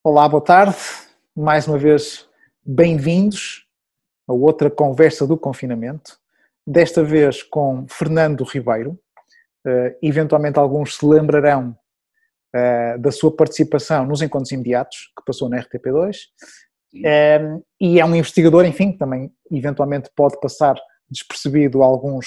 Olá, boa tarde. Mais uma vez, bem-vindos a outra conversa do confinamento. Desta vez com Fernando Ribeiro. Eventualmente alguns se lembrarão da sua participação nos Encontros Imediatos, que passou na RTP2. E é um investigador, enfim, que também eventualmente pode passar despercebido a alguns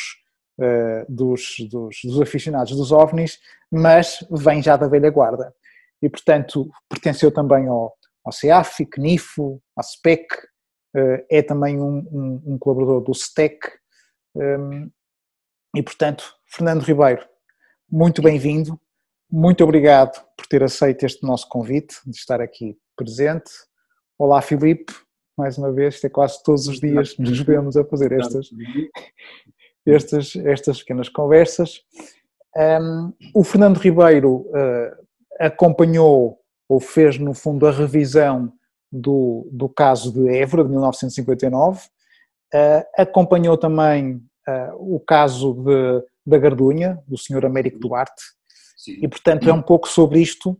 dos aficionados dos OVNIs, mas vem já da velha guarda. E, portanto, pertenceu também ao CEAF, CNIFO, à SPEC, é também um colaborador do STEC. E, portanto, Fernando Ribeiro, muito bem-vindo, muito obrigado por ter aceito este nosso convite, de estar aqui presente. Olá, Filipe, mais uma vez, é quase todos os dias que nos vemos a fazer estas pequenas conversas. O Fernando Ribeiro acompanhou ou fez, no fundo, a revisão do caso de Évora, de 1959, acompanhou também o caso da Gardunha, do Sr. Américo Duarte. Sim. E, portanto, é um pouco sobre isto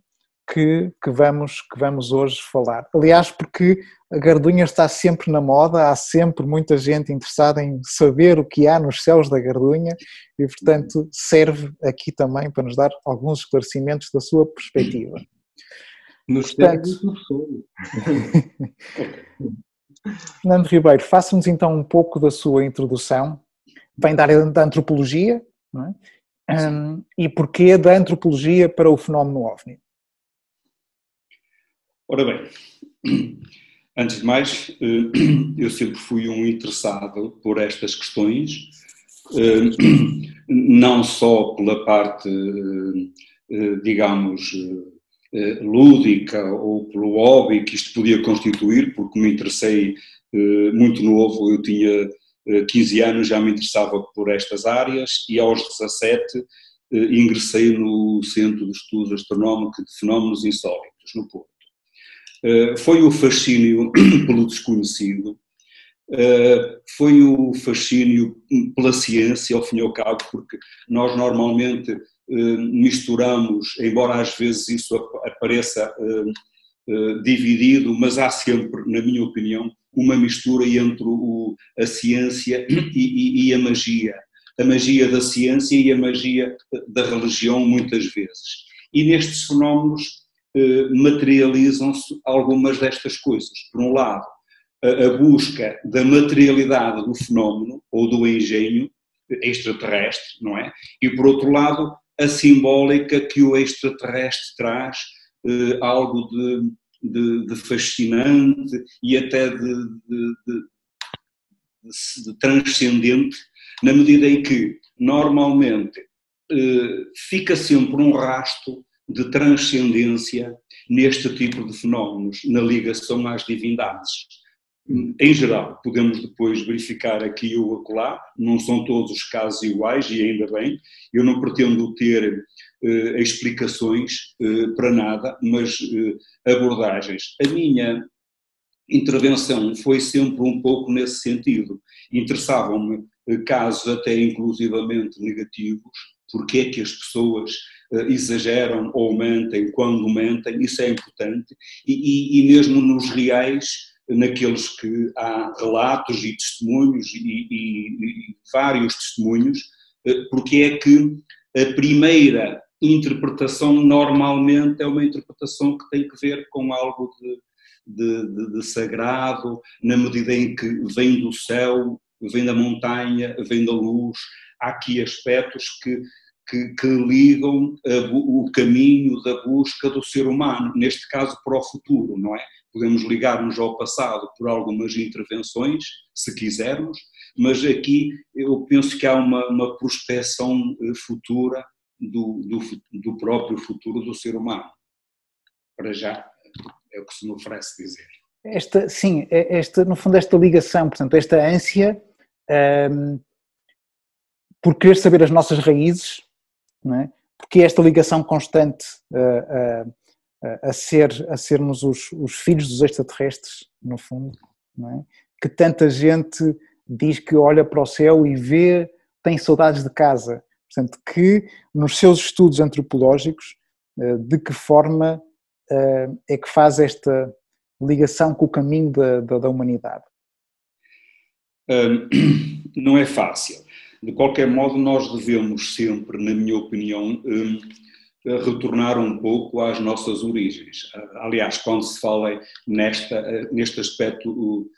que vamos hoje falar. Aliás, porque a Gardunha está sempre na moda, há sempre muita gente interessada em saber o que há nos céus da Gardunha e, portanto, serve aqui também para nos dar alguns esclarecimentos da sua perspectiva. Portanto, Fernando Ribeiro, faça-nos então um pouco da sua introdução. Vem da área da antropologia, não é? E porquê da antropologia para o fenómeno OVNI? Ora bem, antes de mais, eu sempre fui um interessado por estas questões, não só pela parte, digamos, lúdica ou pelo hobby que isto podia constituir, porque me interessei muito novo, eu tinha 15 anos, já me interessava por estas áreas e aos 17 ingressei no Centro de Estudos Astronómicos de Fenómenos Insólitos, no Porto. Foi o fascínio pelo desconhecido, foi o fascínio pela ciência, ao fim e ao cabo, porque nós normalmente misturamos, embora às vezes isso apareça dividido, mas há sempre, na minha opinião, uma mistura entre a ciência e a magia da ciência e a magia da religião muitas vezes. E nestes fenómenos materializam-se algumas destas coisas. Por um lado, a busca da materialidade do fenómeno ou do engenho extraterrestre, não é? E por outro lado, a simbólica que o extraterrestre traz, algo de fascinante e até de transcendente, na medida em que normalmente fica sempre um rasto de transcendência neste tipo de fenómenos, na ligação às divindades. Em geral, podemos depois verificar aqui ou acolá, não são todos os casos iguais e ainda bem, eu não pretendo ter explicações para nada, mas abordagens. A minha intervenção foi sempre um pouco nesse sentido. Interessavam-me casos até inclusivamente negativos, porque é que as pessoas exageram ou mentem quando mentem, isso é importante, e mesmo nos reais, naqueles que há relatos e testemunhos e vários testemunhos, porque é que a primeira interpretação normalmente é uma interpretação que tem que ver com algo de sagrado, na medida em que vem do céu, vem da montanha, vem da luz. Há aqui aspectos que ligam o caminho da busca do ser humano, neste caso para o futuro, não é? Podemos ligar-nos ao passado por algumas intervenções, se quisermos, mas aqui eu penso que há uma prospeção futura do próprio futuro do ser humano. Para já é o que se me oferece dizer. No fundo, esta ligação, portanto, esta ânsia por querer saber as nossas raízes, não é? Porque esta ligação constante a sermos os filhos dos extraterrestres, no fundo, não é? Que tanta gente diz que olha para o céu e vê, tem saudades de casa. Portanto, que nos seus estudos antropológicos, de que forma é que faz esta ligação com o caminho da humanidade? Não é fácil. De qualquer modo, nós devemos sempre, na minha opinião, retornar um pouco às nossas origens. Aliás, quando se fala neste aspecto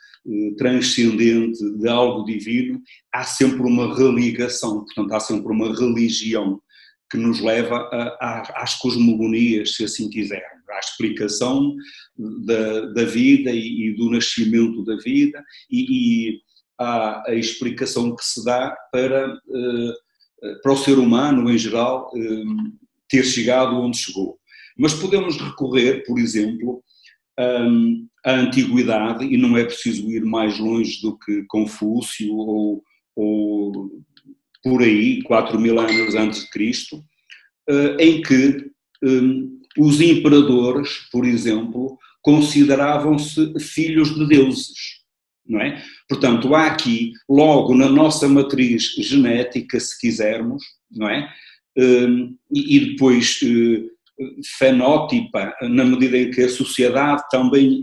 transcendente de algo divino, há sempre uma religação, portanto, há sempre uma religião que nos leva às cosmogonias, se assim quisermos, à explicação da vida e do nascimento da vida e à explicação que se dá para o ser humano em geral ter chegado onde chegou. Mas podemos recorrer, por exemplo, à antiguidade, e não é preciso ir mais longe do que Confúcio ou por aí, 4.000 anos antes de Cristo, em que os imperadores, por exemplo, consideravam-se filhos de deuses, não é? Portanto, há aqui, logo na nossa matriz genética, se quisermos, não é? E depois fenótipa, na medida em que a sociedade também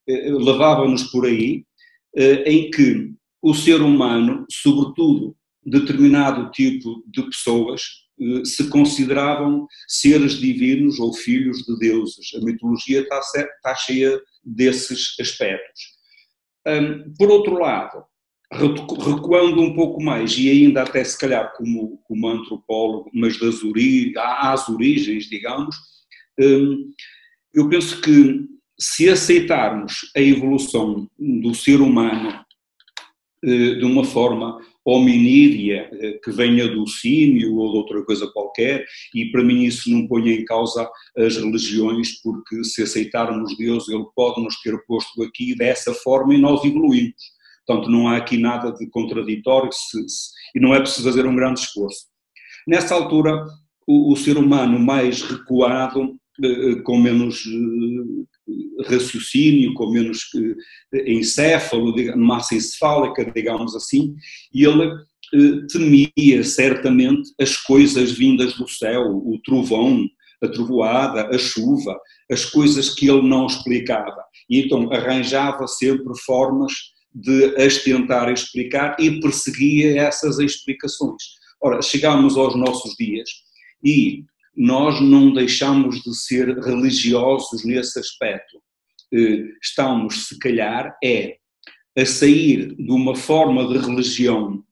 levava-nos por aí, em que o ser humano, sobretudo determinado tipo de pessoas, se consideravam seres divinos ou filhos de deuses. A mitologia está cheia desses aspectos. Por outro lado, recuando um pouco mais, e ainda até se calhar como antropólogo, mas às origens, digamos, eu penso que se aceitarmos a evolução do ser humano de uma forma hominídea, que venha do símio ou de outra coisa qualquer, e para mim isso não põe em causa as religiões, porque se aceitarmos Deus, Ele pode nos ter posto aqui dessa forma e nós evoluímos. Portanto, não há aqui nada de contraditório e não é preciso fazer um grande esforço. Nessa altura, o ser humano mais recuado, com menos raciocínio, com menos encéfalo, massa encefálica, digamos assim, e ele temia certamente as coisas vindas do céu, o trovão, a trovoada, a chuva, as coisas que ele não explicava. E então arranjava sempre formas de as tentar explicar e perseguia essas explicações. Ora, chegámos aos nossos dias e nós não deixamos de ser religiosos nesse aspecto. Estamos, se calhar, a sair de uma forma de religião,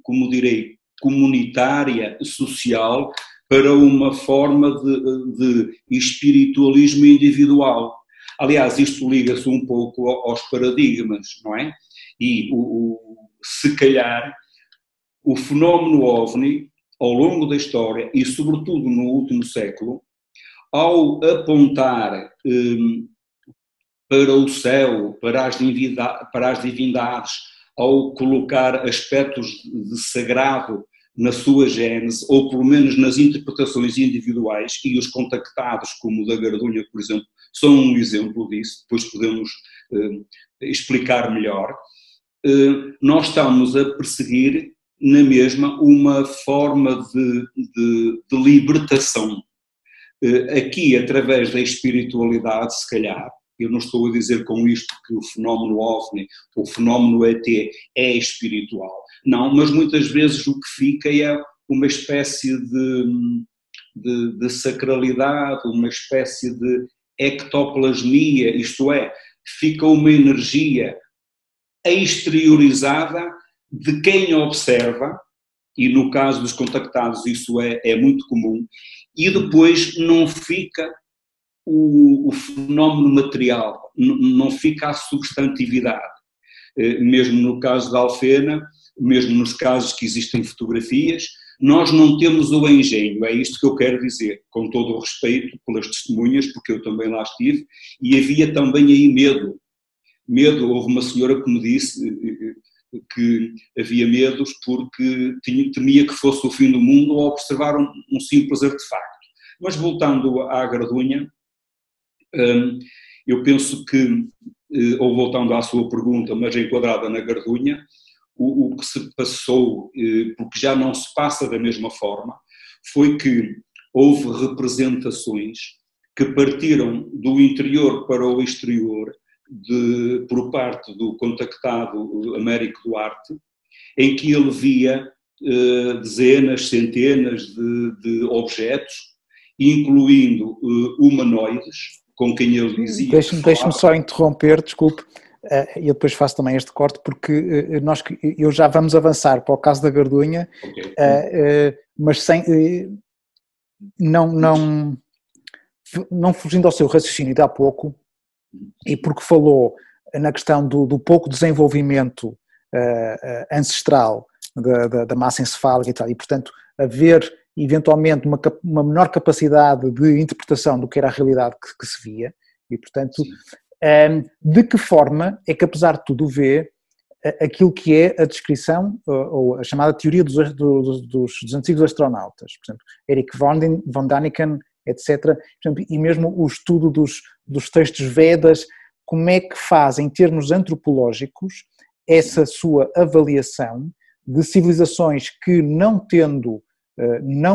como direi, comunitária, social, para uma forma de espiritualismo individual. Aliás, isto liga-se um pouco aos paradigmas, não é? E, se calhar, o fenómeno OVNI, ao longo da história e, sobretudo, no último século, ao apontar para o céu, para as divindades, ao colocar aspectos de sagrado na sua gênese, ou pelo menos nas interpretações individuais, e os contactados, como o da Gardunha, por exemplo, são um exemplo disso, depois podemos explicar melhor, nós estamos a perseguir na mesma uma forma de libertação, aqui através da espiritualidade, se calhar. Eu não estou a dizer com isto que o fenómeno OVNI, o fenómeno ET é espiritual, não, mas muitas vezes o que fica é uma espécie de sacralidade, uma espécie de ectoplasmia, isto é, fica uma energia exteriorizada de quem observa, e no caso dos contactados isso é muito comum, e depois não fica o fenómeno material, não fica a substantividade. Mesmo no caso da Alfena, mesmo nos casos que existem fotografias, nós não temos o engenho, é isto que eu quero dizer, com todo o respeito pelas testemunhas, porque eu também lá estive, e havia também aí medo. Houve uma senhora que me disse que havia medos porque temia que fosse o fim do mundo ao observar um simples artefacto. Mas voltando à Gardunha, eu penso que, ou voltando à sua pergunta, mas enquadrada na Gardunha, o que se passou, porque já não se passa da mesma forma, foi que houve representações que partiram do interior para o exterior por parte do contactado Américo Duarte, em que ele via dezenas, centenas de objetos, incluindo humanoides, com quem ele dizia... Deixe-me só interromper, desculpe, e eu depois faço também este corte, porque eu já vamos avançar para o caso da Gardunha, okay. Mas sem... não fugindo ao seu raciocínio de há pouco, e porque falou na questão do pouco desenvolvimento ancestral da massa encefálica e tal, e portanto haver eventualmente uma menor capacidade de interpretação do que era a realidade que se via, e portanto de que forma é que apesar de tudo vê aquilo que é a descrição, ou a chamada teoria dos antigos astronautas, por exemplo, Erich von Däniken, etc. E mesmo o estudo dos textos Vedas, como é que faz, em termos antropológicos, essa sua avaliação de civilizações que não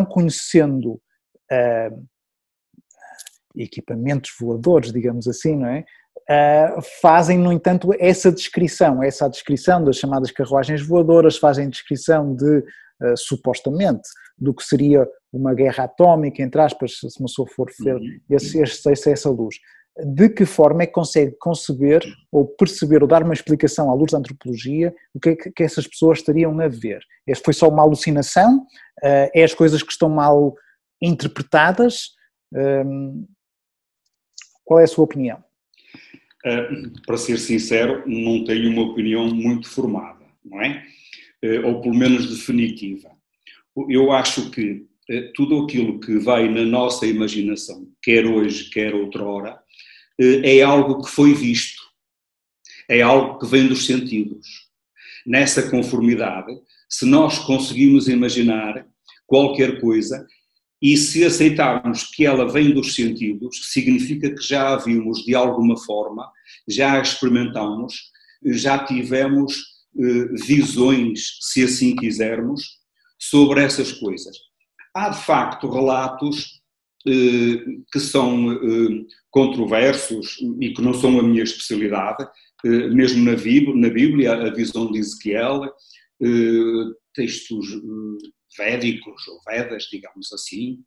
conhecendo equipamentos voadores, digamos assim, não é? Fazem, no entanto, essa descrição das chamadas carruagens voadoras, fazem descrição de, supostamente, do que seria uma guerra atómica, entre aspas, se uma pessoa for ver essa luz. De que forma é que consegue conceber, ou perceber, ou dar uma explicação à luz da antropologia, o que é que essas pessoas estariam a ver? Foi só uma alucinação? É as coisas que estão mal interpretadas? Qual é a sua opinião? Para ser sincero, não tenho uma opinião muito formada, não é? Ou pelo menos definitiva. Eu acho que tudo aquilo que vai na nossa imaginação, quer hoje, quer outrora, é algo que foi visto, é algo que vem dos sentidos. Nessa conformidade, se nós conseguimos imaginar qualquer coisa, e se aceitarmos que ela vem dos sentidos, significa que já a vimos de alguma forma, já a experimentamos, já tivemos visões, se assim quisermos, sobre essas coisas. Há de facto relatos que são controversos e que não são a minha especialidade, mesmo na Bíblia, a visão de Ezequiel, textos védicos ou Vedas, digamos assim,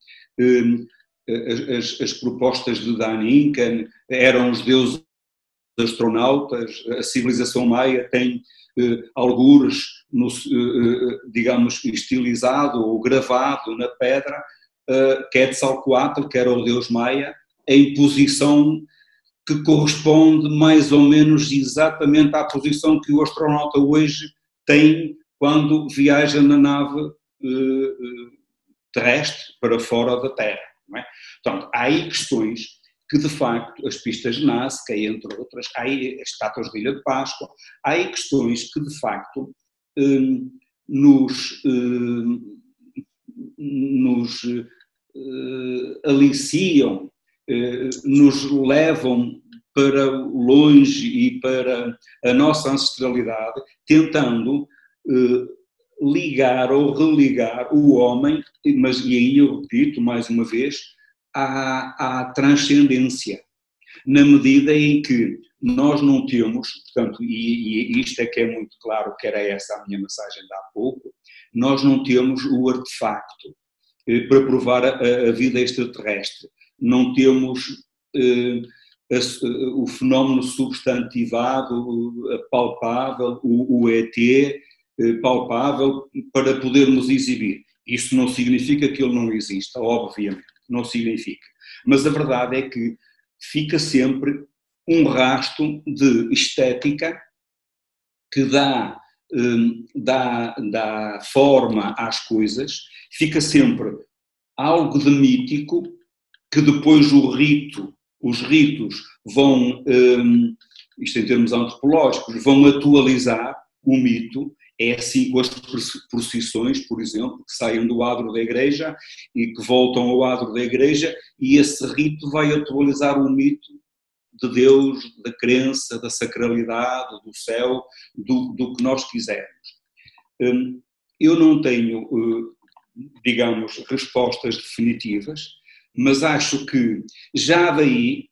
as propostas de Däniken eram os deuses astronautas, a civilização maia tem algures, digamos, estilizado ou gravado na pedra, Quetzalcoatl, que era o deus maia, em posição que corresponde mais ou menos exatamente à posição que o astronauta hoje tem quando viaja na nave terrestre para fora da Terra. Não é? Portanto, há aí questões que, de facto, as pistas de Nazca, entre outras, há aí as estátuas de Ilha de Páscoa, há aí questões que, de facto, nos aliciam, nos levam para longe e para a nossa ancestralidade, tentando ligar ou religar o homem, mas e aí eu repito mais uma vez, à transcendência, na medida em que nós não temos, portanto, e isto é que é muito claro, que era essa a minha mensagem de há pouco, nós não temos o artefacto para provar a vida extraterrestre, não temos o fenómeno substantivado, palpável, o ET palpável para podermos exibir. Isso não significa que ele não exista, obviamente, não significa. Mas a verdade é que fica sempre um rasto de estética que dá forma às coisas, fica sempre algo de mítico que depois os ritos vão, isto em termos antropológicos, vão atualizar o mito. É assim com as procissões, por exemplo, que saem do adro da igreja e que voltam ao adro da igreja, e esse rito vai atualizar o mito de Deus, da crença, da sacralidade, do céu, do que nós quisermos. Eu não tenho, digamos, respostas definitivas, mas acho que já daí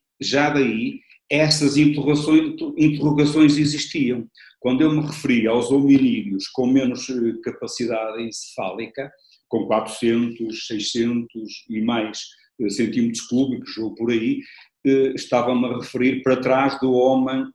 essas interrogações existiam. Quando eu me referi aos hominídeos com menos capacidade encefálica, com 400, 600 e mais centímetros cúbicos ou por aí, estava-me a referir para trás do Homo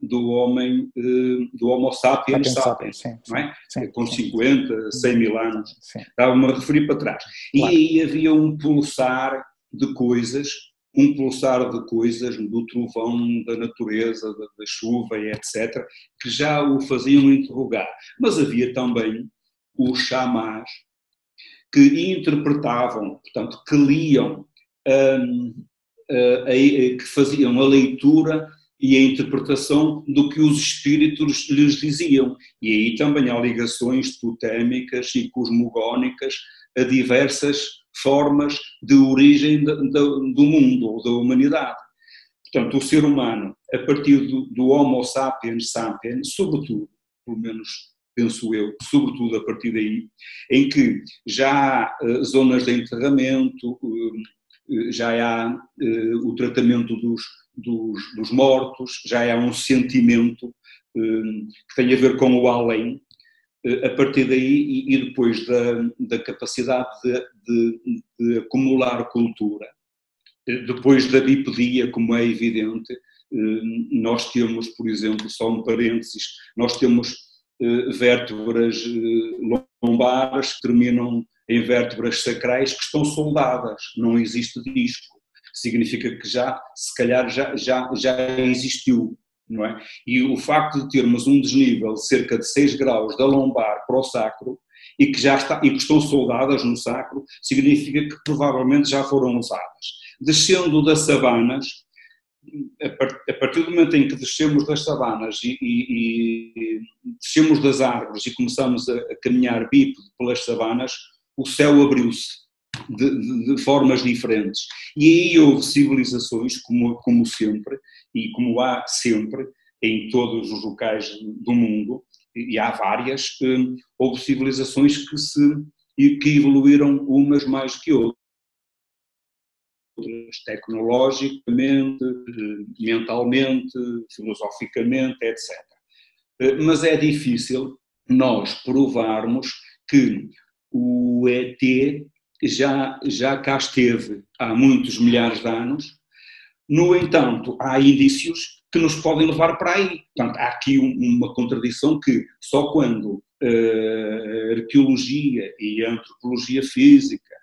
sapiens sapiens, sim, não é? Sim, Com sim. 50, 100 mil anos. Sim. Estava-me a referir para trás. Claro. E aí havia um pulsar de coisas do trovão, da natureza, da chuva e etc., que já o faziam interrogar. Mas havia também os xamãs que interpretavam, portanto, que liam, que faziam a leitura e a interpretação do que os espíritos lhes diziam. E aí também há ligações totémicas e cosmogónicas a diversas formas de origem do mundo ou da humanidade. Portanto, o ser humano, a partir do Homo sapiens sapiens, sobretudo, pelo menos penso eu, sobretudo a partir daí, em que já há zonas de enterramento, já há o tratamento dos mortos, já há um sentimento que tem a ver com o além. A partir daí, e depois da capacidade de acumular cultura, depois da bipedia, como é evidente, nós temos, por exemplo, só um parênteses, nós temos vértebras lombares que terminam em vértebras sacrais que estão soldadas, não existe disco. Significa que se calhar já existiu. Não é? E o facto de termos um desnível de cerca de 6 graus da lombar para o sacro e que estão soldadas no sacro, significa que provavelmente já foram usadas. Descendo das savanas, a partir do momento em que descemos das savanas e descemos das árvores e começamos a caminhar bípede pelas savanas, o céu abriu-se de formas diferentes. E aí houve civilizações, como sempre, e como há sempre em todos os locais do mundo, e há várias, houve civilizações que evoluíram umas mais que outras, tecnologicamente, mentalmente, filosoficamente, etc. Mas é difícil nós provarmos que o ET já cá esteve há muitos milhares de anos. No entanto, há indícios que nos podem levar para aí. Portanto, há aqui uma contradição que só quando a arqueologia e a antropologia física,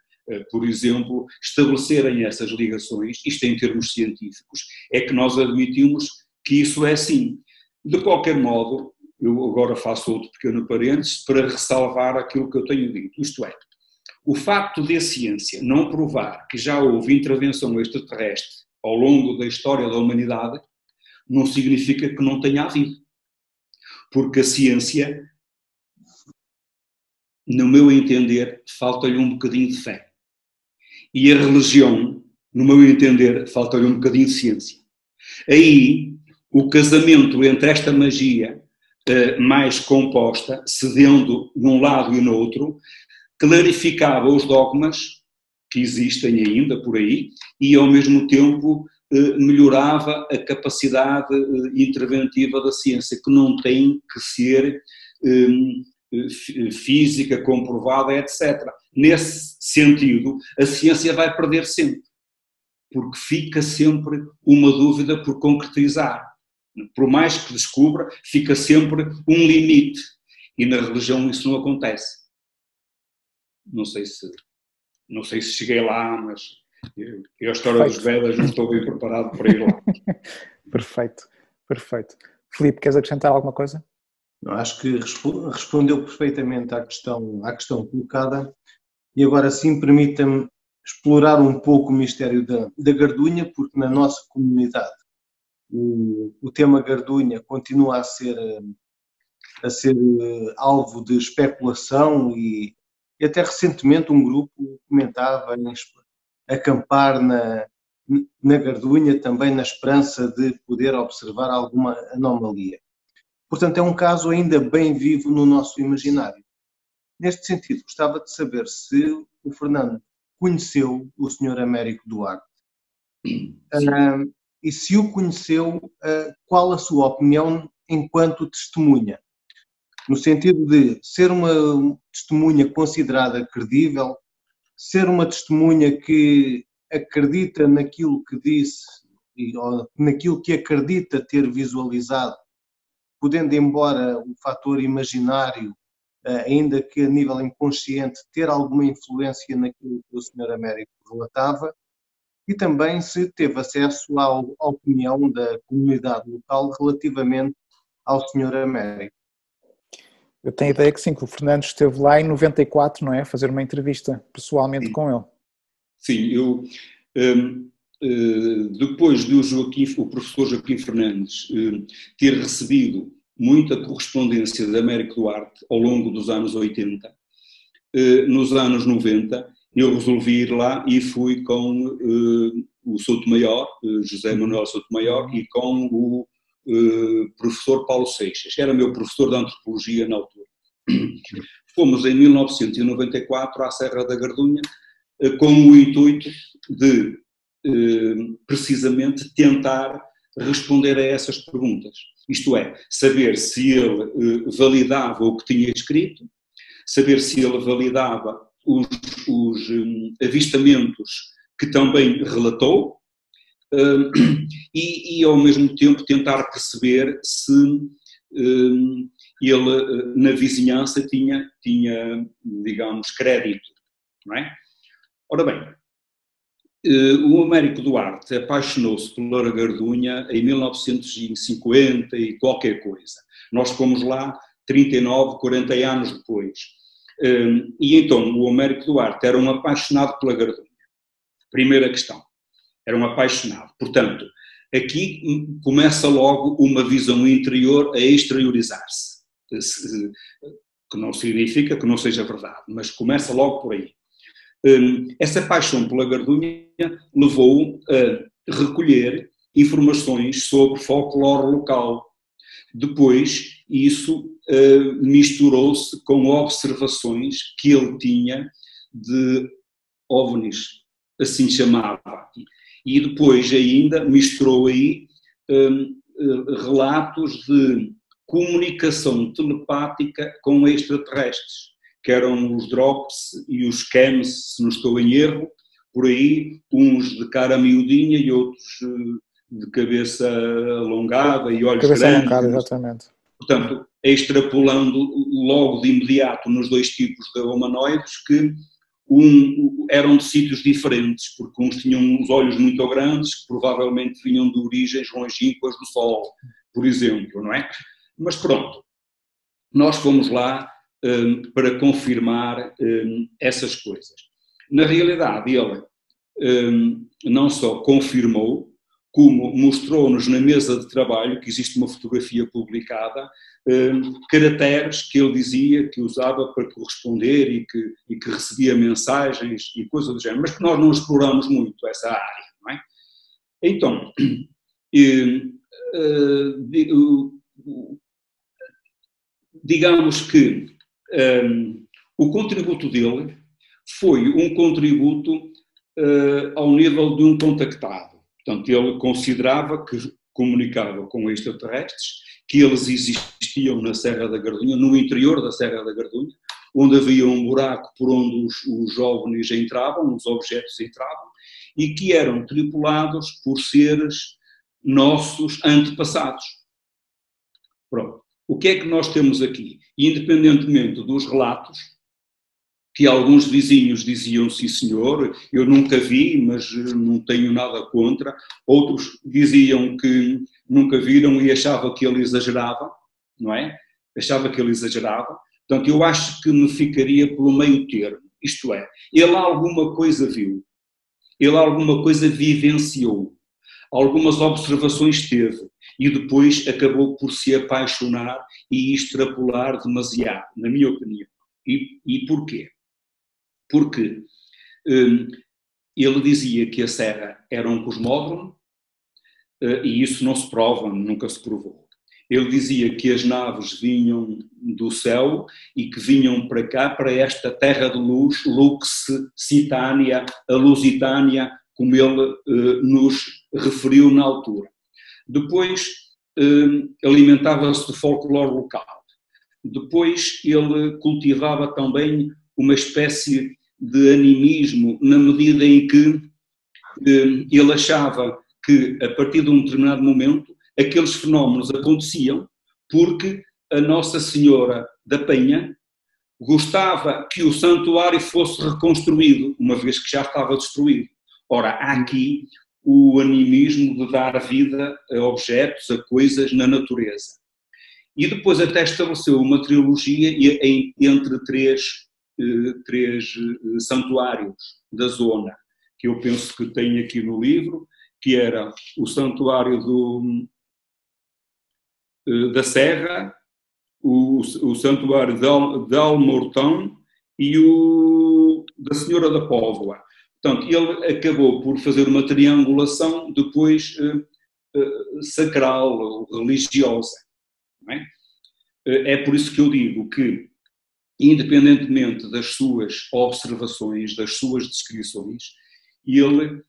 por exemplo, estabelecerem essas ligações, isto em termos científicos, é que nós admitimos que isso é assim. De qualquer modo, eu agora faço outro pequeno parênteses para ressalvar aquilo que eu tenho dito, isto é, o facto de a ciência não provar que já houve intervenção extraterrestre ao longo da história da humanidade não significa que não tenha havido. Porque a ciência, no meu entender, falta-lhe um bocadinho de fé. E a religião, no meu entender, falta-lhe um bocadinho de ciência. Aí, o casamento entre esta magia mais composta, cedendo num lado e no outro, clarificava os dogmas que existem ainda por aí e, ao mesmo tempo, melhorava a capacidade interventiva da ciência, que não tem que ser física, comprovada, etc. Nesse sentido, a ciência vai perder sempre, porque fica sempre uma dúvida por concretizar. Por mais que descubra, fica sempre um limite. E na religião isso não acontece. Não sei se cheguei lá, mas eu a história dos Vedas não estou bem preparado para ir lá. Perfeito, perfeito. Filipe, queres acrescentar alguma coisa? Eu acho que respondeu perfeitamente à questão colocada e agora sim permita-me explorar um pouco o mistério da gardunha, porque na nossa comunidade o tema gardunha continua a ser alvo de especulação e até recentemente um grupo comentava em acampar na gardunha também na esperança de poder observar alguma anomalia. Portanto, é um caso ainda bem vivo no nosso imaginário. Neste sentido, gostava de saber se o Fernando conheceu o Sr. Américo Duarte E se o conheceu, qual a sua opinião enquanto testemunha? No sentido de ser uma testemunha considerada credível, ser uma testemunha que acredita naquilo que disse, ou naquilo que acredita ter visualizado, podendo, embora o fator imaginário, ainda que a nível inconsciente, ter alguma influência naquilo que o Sr. Américo relatava, e também se teve acesso à opinião da comunidade local relativamente ao Sr. Américo. Eu tenho a ideia que sim, que o Fernando esteve lá em 94, não é? A fazer uma entrevista pessoalmente Sim. com ele. Sim, eu depois do o professor Joaquim Fernandes ter recebido muita correspondência de Américo Duarte ao longo dos anos 80, nos anos 90 eu resolvi ir lá e fui com o Soutomaior, José Manuel Soutomaior, e com o professor Paulo Seixas, que era meu professor de antropologia na altura. Fomos em 1994 à Serra da Gardunha com o intuito de precisamente tentar responder a essas perguntas. Isto é, saber se ele validava o que tinha escrito, saber se ele validava os avistamentos que também relatou e ao mesmo tempo tentar perceber se ele na vizinhança tinha, digamos, crédito, não é? Ora bem, o Américo Duarte apaixonou-se pela Gardunha em 1950 e qualquer coisa. Nós fomos lá 39, 40 anos depois. E então o Américo Duarte era um apaixonado pela Gardunha. Primeira questão, era um apaixonado. Portanto, aqui começa logo uma visão interior a exteriorizar-se, que não significa que não seja verdade, mas começa logo por aí. Essa paixão pela Gardunha levou-o a recolher informações sobre folclore local. Depois, isso misturou-se com observações que ele tinha de OVNIs, assim chamava. E depois ainda misturou aí relatos de comunicação telepática com extraterrestres, que eram os drops e os cams, se não estou em erro, por aí, uns de cara miudinha e outros de cabeça alongada e olhos Cabeça grandes. alongada, exatamente. Portanto, extrapolando logo de imediato nos dois tipos de humanoides que eram de sítios diferentes, porque uns tinham os olhos muito grandes, que provavelmente vinham de origens longínquas do Sol, por exemplo, não é? Mas pronto, nós fomos lá para confirmar essas coisas. Na realidade, ele não só confirmou, como mostrou-nos na mesa de trabalho, que existe uma fotografia publicada, caracteres que ele dizia que usava para corresponder e que recebia mensagens e coisas do género, mas que nós não exploramos muito essa área, não é? Então, digamos que o contributo dele foi um contributo ao nível de um contactado. Portanto, ele considerava que comunicava com extraterrestres, que eles existiam na Serra da Gardunha, no interior da Serra da Gardunha, onde havia um buraco por onde os OVNIs entravam, os objetos entravam, e que eram tripulados por seres nossos antepassados. Pronto. O que é que nós temos aqui? Independentemente dos relatos, que alguns vizinhos diziam, sim senhor, eu nunca vi, mas não tenho nada contra. Outros diziam que nunca viram e achavam que ele exagerava, não é? Achava que ele exagerava. Portanto, eu acho que me ficaria pelo meio termo. Isto é, ele alguma coisa viu, ele alguma coisa vivenciou, algumas observações teve e depois acabou por se apaixonar e extrapolar demasiado, na minha opinião. E porquê? Porque ele dizia que a Serra era um cosmódromo e isso não se prova, nunca se provou. Ele dizia que as naves vinham do céu e que vinham para cá, para esta terra de luz, Lux Citânia, a Lusitânia, como ele nos referiu na altura. Depois, alimentava-se de folclore local. Depois, ele cultivava também uma espécie de animismo, na medida em que ele achava que, a partir de um determinado momento, aqueles fenómenos aconteciam porque a Nossa Senhora da Penha gostava que o santuário fosse reconstruído, uma vez que já estava destruído. Ora, há aqui o animismo de dar vida a objetos, a coisas na natureza. E depois até estabeleceu uma trilogia entre três santuários da zona, que eu penso que tem aqui no livro, que era o santuário da Serra, o santuário de Almortão e o da Senhora da Póvoa. Portanto, ele acabou por fazer uma triangulação depois sacral, religiosa. Não é? É por isso que eu digo que, independentemente das suas observações, das suas descrições, ele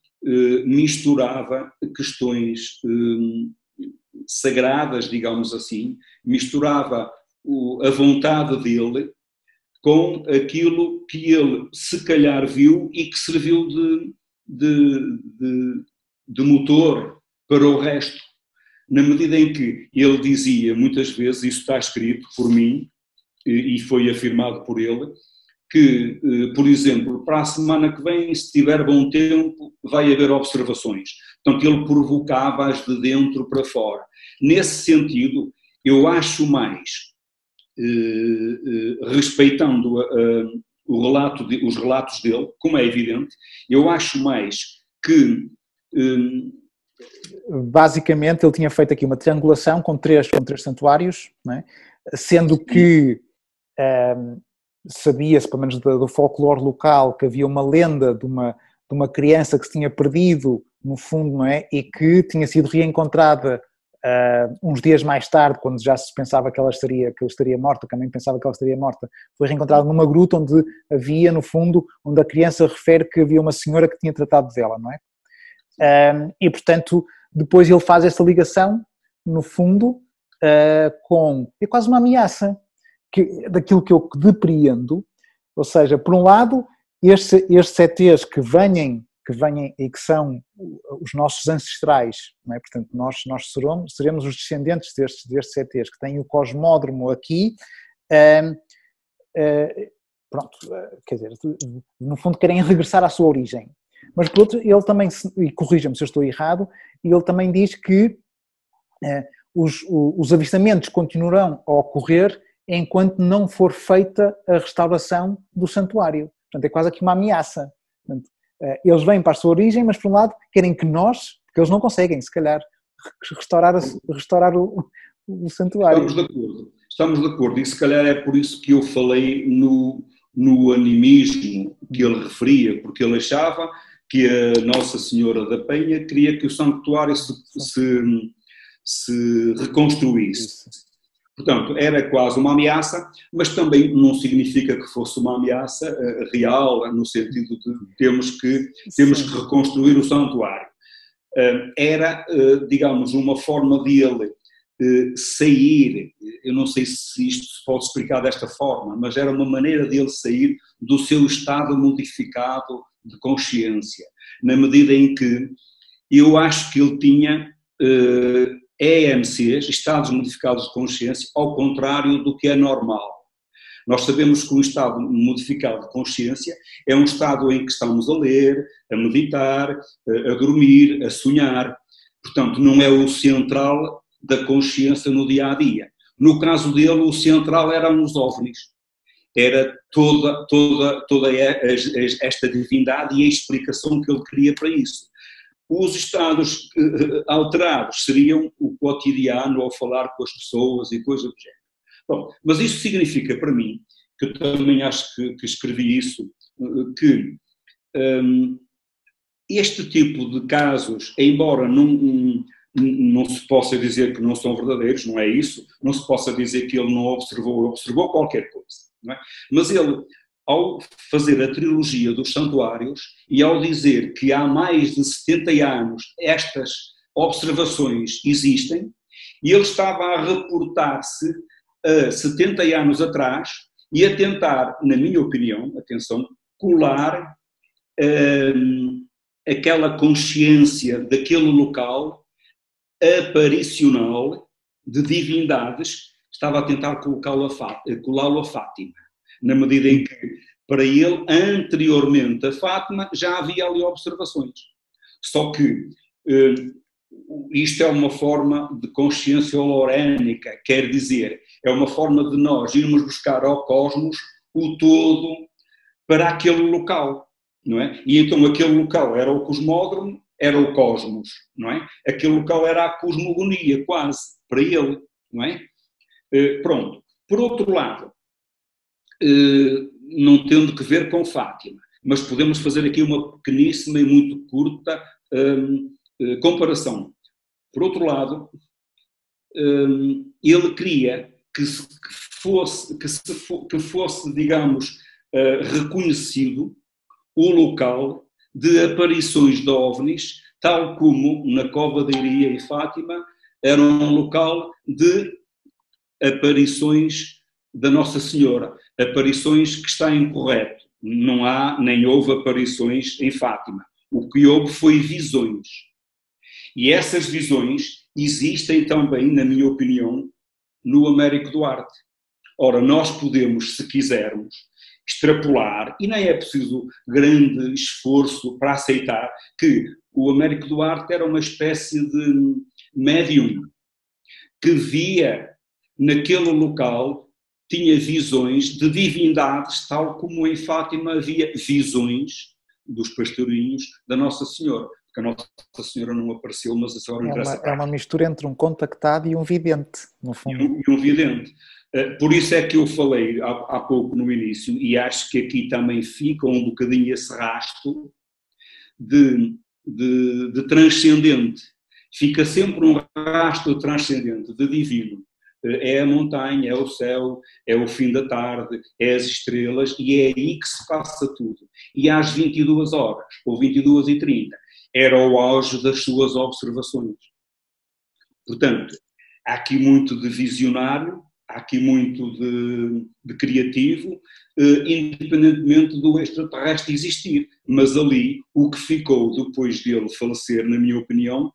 misturava questões sagradas, digamos assim, misturava a vontade dele com aquilo que ele se calhar viu e que serviu de motor para o resto, na medida em que ele dizia muitas vezes, isso está escrito por mim e foi afirmado por ele, que, por exemplo, para a semana que vem, se tiver bom tempo, vai haver observações. Portanto, ele provocava-as de dentro para fora. Nesse sentido, eu acho mais, respeitando os relatos dele, como é evidente, eu acho mais que... Basicamente, ele tinha feito aqui uma triangulação com três santuários, não é? Sendo que... sabia-se, pelo menos do folclore local, que havia uma lenda de uma criança que se tinha perdido, no fundo, não é? E que tinha sido reencontrada uns dias mais tarde, quando já se pensava que ela estaria morta, que a mãe pensava que ela estaria morta, foi reencontrada numa gruta onde havia, no fundo, onde a criança refere que havia uma senhora que tinha tratado dela, não é? E, portanto, depois ele faz essa ligação, no fundo, é quase uma ameaça, daquilo que eu depreendo, ou seja, por um lado, estes ETs que venham e que são os nossos ancestrais, não é? Portanto, nós seremos os descendentes destes ETs que têm o cosmódromo aqui, pronto, quer dizer, no fundo querem regressar à sua origem. Mas por outro, ele também, e corrija-me se eu estou errado, ele também diz que os avistamentos continuarão a ocorrer enquanto não for feita a restauração do santuário. Portanto, é quase aqui uma ameaça. Portanto, eles vêm para a sua origem, mas por um lado querem que nós, porque eles não conseguem, se calhar, restaurar o santuário. Estamos de acordo, e se calhar é por isso que eu falei no animismo que ele referia, porque ele achava que a Nossa Senhora da Penha queria que o santuário se reconstruísse. Portanto, era quase uma ameaça, mas também não significa que fosse uma ameaça real, no sentido de temos que reconstruir o santuário. Era, digamos, uma forma de ele sair, eu não sei se isto se pode explicar desta forma, mas era uma maneira de ele sair do seu estado modificado de consciência, na medida em que eu acho que ele tinha... EMCs, estados modificados de consciência, ao contrário do que é normal. Nós sabemos que um estado modificado de consciência é um estado em que estamos a ler, a meditar, a dormir, a sonhar. Portanto, não é o central da consciência no dia-a-dia. No caso dele, o central eram os OVNIs. Era toda esta divindade e a explicação que ele queria para isso. Os estados alterados seriam o cotidiano, ao falar com as pessoas e coisas do género. Bom, mas isso significa para mim, que eu também acho que escrevi isso, que este tipo de casos, embora não se possa dizer que não são verdadeiros, não é isso, não se possa dizer que ele não observou qualquer coisa, não é? Mas ele ao fazer a trilogia dos santuários e ao dizer que há mais de 70 anos estas observações existem, e ele estava a reportar-se a 70 anos atrás e a tentar, na minha opinião, atenção, colar aquela consciência daquele local aparicional de divindades, estava a tentar colá-lo a Fátima, na medida em que, para ele, anteriormente a Fátima, já havia ali observações. Só que isto é uma forma de consciência holorânica, quer dizer, é uma forma de nós irmos buscar ao cosmos o todo para aquele local, não é? E então aquele local era o cosmódromo, era o cosmos, não é? Aquele local era a cosmogonia, quase, para ele, não é? Pronto. Por outro lado, não tendo que ver com Fátima, mas podemos fazer aqui uma pequeníssima e muito curta comparação. Por outro lado, ele queria que fosse, digamos, reconhecido o local de aparições de OVNIs, tal como na Cova de Iria e Fátima era um local de aparições da Nossa Senhora, aparições que está incorreto. Não há nem houve aparições em Fátima. O que houve foi visões. E essas visões existem também, na minha opinião, no Américo Duarte. Ora, nós podemos, se quisermos, extrapolar, e nem é preciso grande esforço para aceitar que o Américo Duarte era uma espécie de médium que via naquele local, tinha visões de divindades, tal como em Fátima havia visões dos pastorinhos da Nossa Senhora. Porque a Nossa Senhora não apareceu, mas a Senhora não interessa. É uma mistura entre um contactado e um vidente, no fundo. E um vidente. Por isso é que eu falei há pouco no início, e acho que aqui também fica um bocadinho esse rasto de transcendente. Fica sempre um rasto transcendente, de divino. É a montanha, é o céu, é o fim da tarde, é as estrelas, e é aí que se passa tudo. E às 22 horas, ou 22h30, era o auge das suas observações. Portanto, há aqui muito de visionário, há aqui muito de criativo, independentemente do extraterrestre existir. Mas ali, o que ficou depois dele falecer, na minha opinião,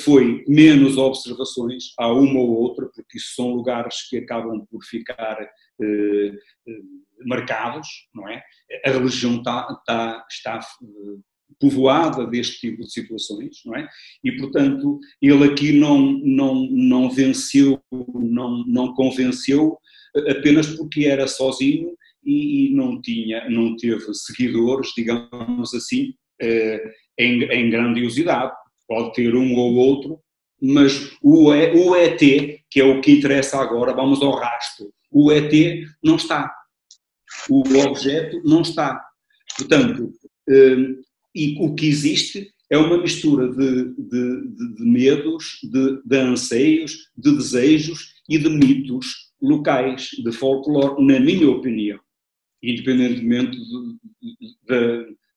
foi menos observações, há uma ou outra, porque isso são lugares que acabam por ficar marcados, não é? A religião está povoada deste tipo de situações, não é? E, portanto, ele aqui não venceu, não convenceu, apenas porque era sozinho e não teve seguidores, digamos assim, em grandiosidade. Pode ter um ou outro, mas o ET, que é o que interessa agora, vamos ao rasto, o ET não está, o objeto não está. Portanto, e o que existe é uma mistura de medos, de anseios, de desejos e de mitos locais, de folclore, na minha opinião, independentemente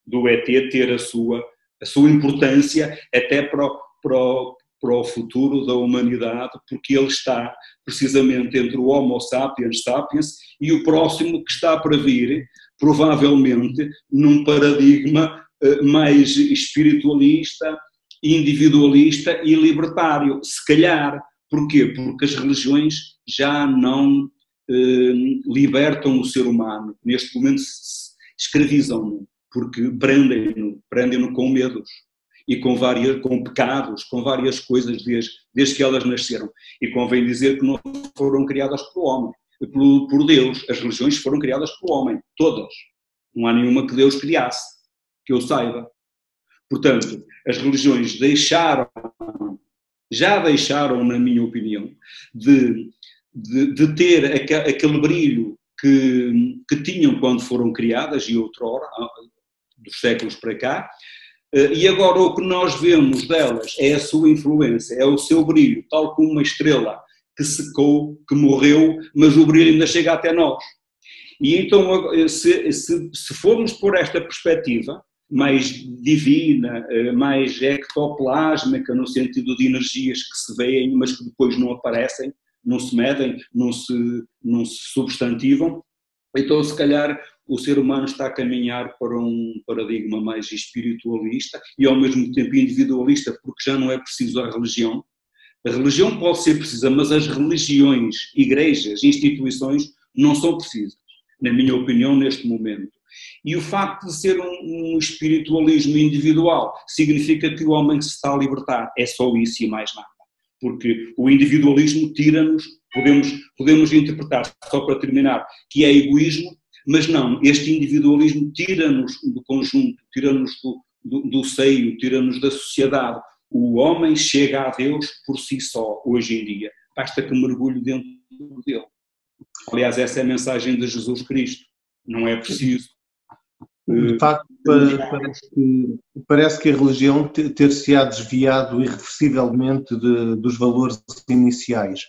do ET ter a sua importância até para o futuro da humanidade, porque ele está precisamente entre o Homo sapiens sapiens e o próximo que está para vir, provavelmente num paradigma mais espiritualista, individualista e libertário. Se calhar, porquê? Porque as religiões já não libertam o ser humano, neste momento escravizam-no, porque prendem-no com medos e com pecados, com várias coisas desde que elas nasceram. E convém dizer que não foram criadas pelo homem, por Deus. As religiões foram criadas pelo homem, todas. Não há nenhuma que Deus criasse, que eu saiba. Portanto, as religiões já deixaram, na minha opinião, de ter aquele brilho que tinham quando foram criadas, e outrora, dos séculos para cá, e agora o que nós vemos delas é a sua influência, é o seu brilho, tal como uma estrela que secou, que morreu, mas o brilho ainda chega até nós. E então, se formos por esta perspectiva, mais divina, mais ectoplásmica, no sentido de energias que se veem, mas que depois não aparecem, não se medem, não se substantivam, então se calhar o ser humano está a caminhar para um paradigma mais espiritualista e ao mesmo tempo individualista, porque já não é preciso a religião. A religião pode ser precisa, mas as religiões, igrejas, instituições não são precisas, na minha opinião, neste momento. E o facto de ser um espiritualismo individual significa que o homem se está a libertar. É só isso e mais nada. Porque o individualismo tira-nos, podemos interpretar, só para terminar, que é egoísmo, mas não, este individualismo tira-nos do conjunto, tira-nos do seio, tira-nos da sociedade. O homem chega a Deus por si só, hoje em dia. Basta que mergulhe dentro dele. Aliás, essa é a mensagem de Jesus Cristo. Não é preciso. De facto, parece que a religião ter-se-á desviado irreversivelmente dos valores iniciais.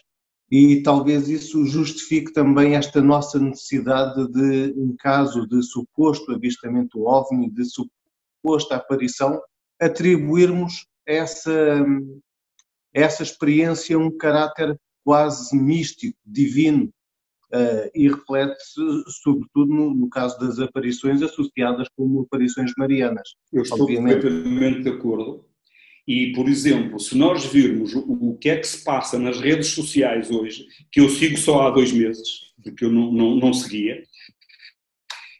E talvez isso justifique também esta nossa necessidade de, em caso de suposto avistamento OVNI, de suposta aparição, atribuirmos essa experiência um caráter quase místico, divino, e reflete-se sobretudo no caso das aparições associadas como aparições marianas. Eu estou completamente de acordo. E, por exemplo, se nós virmos o que é que se passa nas redes sociais hoje, que eu sigo só há 2 meses, porque eu não seguia,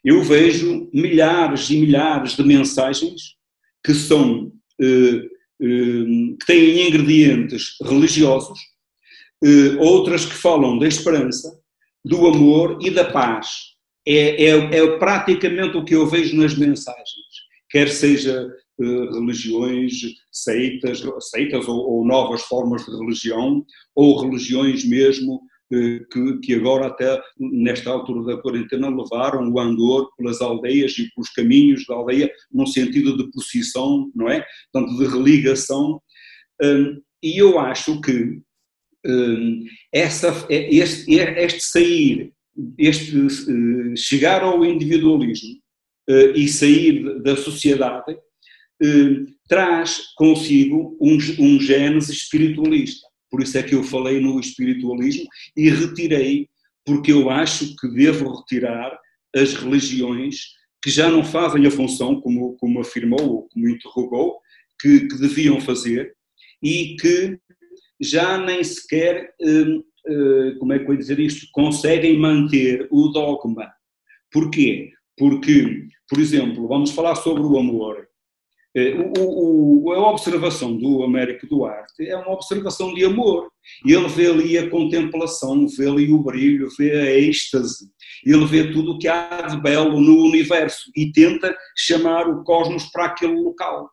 eu vejo milhares e milhares de mensagens que são que têm ingredientes religiosos, outras que falam da esperança, do amor e da paz. É praticamente o que eu vejo nas mensagens, quer seja religiões, seitas ou novas formas de religião, ou religiões mesmo que agora até nesta altura da quarentena levaram o andor pelas aldeias e pelos caminhos da aldeia num sentido de procissão, não é? Portanto, de religação. E eu acho que chegar ao individualismo e sair da sociedade traz consigo um gênese espiritualista. Por isso é que eu falei no espiritualismo e retirei, porque eu acho que devo retirar as religiões que já não fazem a função, como afirmou ou como interrogou, que deviam fazer e que já nem sequer, como é que eu ia dizer isto, conseguem manter o dogma. Porquê? Porque, por exemplo, vamos falar sobre o amor. A observação do Américo Duarte é uma observação de amor. Ele vê ali a contemplação, vê ali o brilho, vê a êxtase, ele vê tudo o que há de belo no universo e tenta chamar o cosmos para aquele local,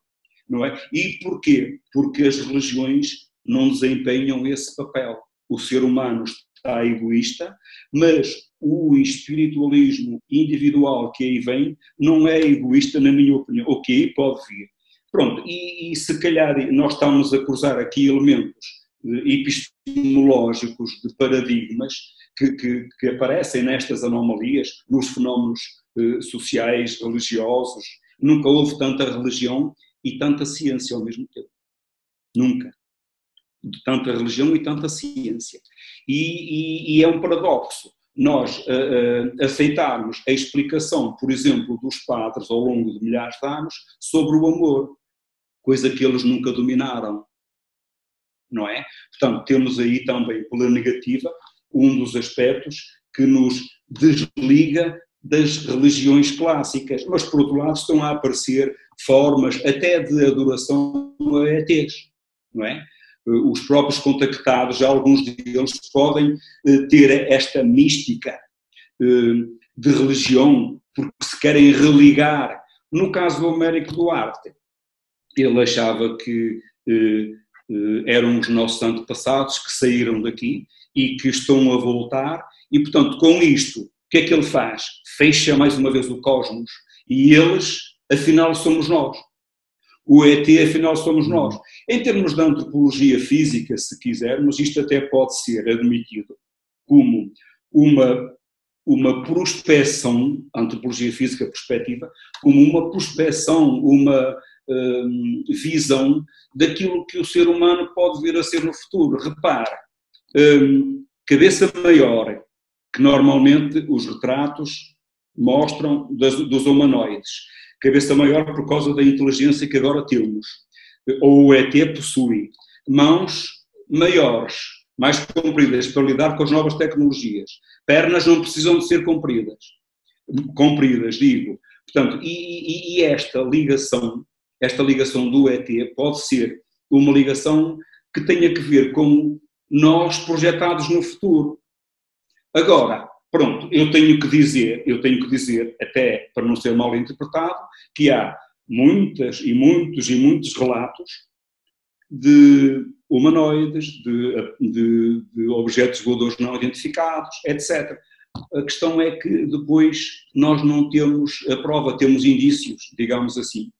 não é? E porquê? Porque as religiões não desempenham esse papel. O ser humano está egoísta, mas o espiritualismo individual que aí vem não é egoísta, na minha opinião. Ok, pode vir. Pronto, e se calhar nós estamos a cruzar aqui elementos epistemológicos de paradigmas que aparecem nestas anomalias, nos fenómenos sociais, religiosos. Nunca houve tanta religião e tanta ciência ao mesmo tempo. Nunca. De tanta religião e tanta ciência. E é um paradoxo nós aceitarmos a explicação, por exemplo, dos padres ao longo de milhares de anos sobre o amor, coisa que eles nunca dominaram, não é? Portanto, temos aí também, pela negativa, um dos aspectos que nos desliga das religiões clássicas, mas por outro lado estão a aparecer formas até de adoração a ETs, não é? Os próprios contactados, alguns deles podem ter esta mística de religião, porque se querem religar. No caso do Américo Duarte, ele achava que eram os nossos antepassados que saíram daqui e que estão a voltar, e portanto com isto, o que é que ele faz? Fecha mais uma vez o cosmos, e eles, afinal, somos nós. O ET, afinal, somos nós. Em termos de antropologia física, se quisermos, isto até pode ser admitido como uma prospecção, a antropologia física prospectiva, como uma prospecção, uma visão daquilo que o ser humano pode vir a ser no futuro. Repara, cabeça maior, que normalmente os retratos mostram dos humanoides. Cabeça maior por causa da inteligência que agora temos. Ou o ET possui. Mãos maiores, mais compridas para lidar com as novas tecnologias. Pernas não precisam de ser compridas. Compridas, digo. Portanto, e esta ligação do ET pode ser uma ligação que tenha que ver com nós projetados no futuro. Agora, pronto, eu tenho que dizer, até para não ser mal interpretado, que há muitos relatos de humanoides, de objetos voadores não identificados, etc. A questão é que depois nós não temos a prova, temos indícios, digamos assim.